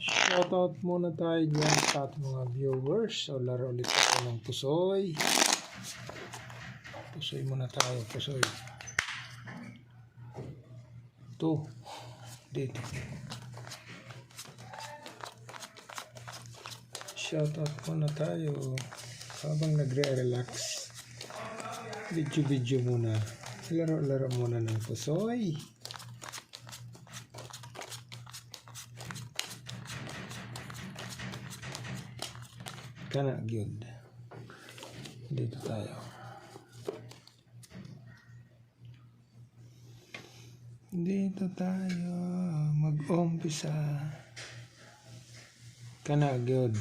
Shoutout muna tayo dyan sa ating mga viewers. So, laro ulit ako ng pusoy. Pusoy muna tayo, pusoy. Ito. Dito. Shoutout muna tayo habang nagre-relax. Video muna. Laro muna ng pusoy. Kana gyud. Dito tayo. Dito tayo mag-umpisa. Kana gyud.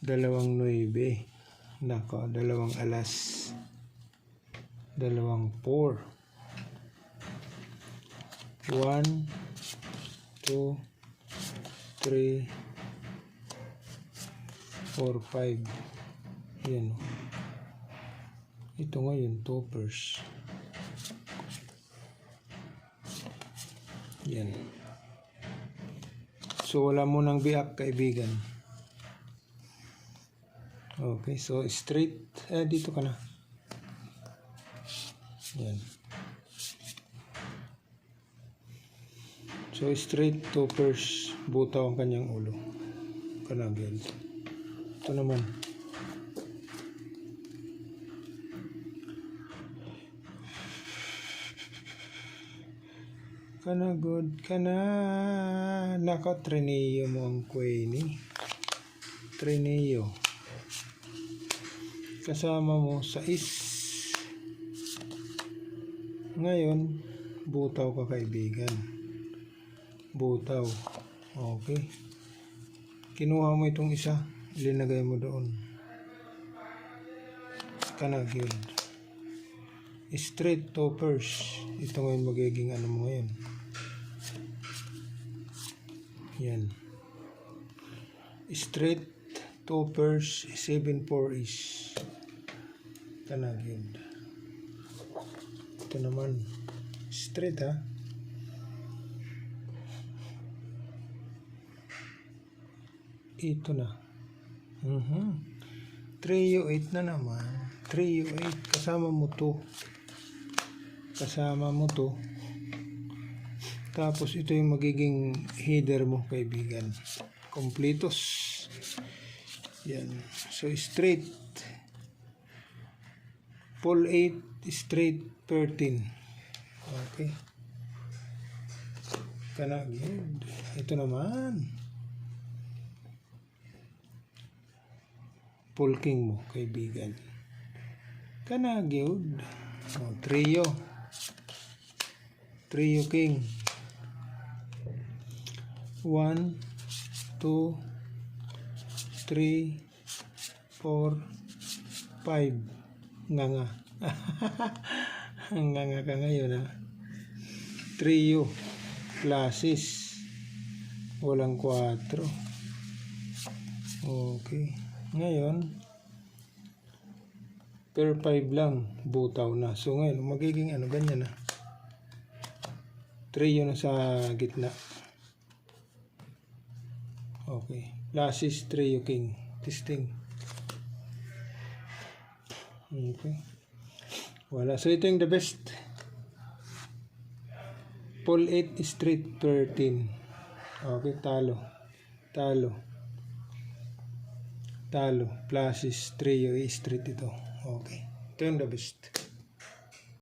2:09. Nako, 2 alas. 2:04. 1, 2, 3, 4, 5. Yan. Ito ngayon, toppers. Yan. So, wala mo nang biak, kaibigan. Okay, so straight. Dito ka na. Yan. So, straight toppers. Butaw ang kanyang ulo. Kanagyan. Ito naman. Kana good. Kana. Naka Trineo mo ang Queenie. Trineo. Kasama mo sa Ngayon, butaw ka, kaibigan. Butaw. Okay. Kinuha mo itong isa. Ilinagay mo doon. Kanagid. Straight toppers. Ito ngayon magiging ano mo ngayon. Yan. Straight toppers 7/4 is. Kanagid. Ito naman. Straight ha. Ito na. Trio 8 na naman. Trio 8. Kasama mo to. Tapos ito yung magiging header mo, kaibigan. Kompletos. Yan. So straight. Pull 8. Straight 13. Okay. Kanagid. Ito naman. Pull king mo, kaibigan. Kanagid. Trio king. 1, 2, 3, 4, 5. Nganga. Nganga ka ngayon ha. Trio. Classes. Walang 4. Okay. Ngayon, per 5 lang, butaw na. So ngayon, magiging ano, ganyan na. Trio na sa gitna. Okay. Classes, trio king. Testing. Okay. Wala. So ito yung the best. Pull 8, straight 13. Okay, talo. Classes, trio, straight ito. Okay. Ito yung the best.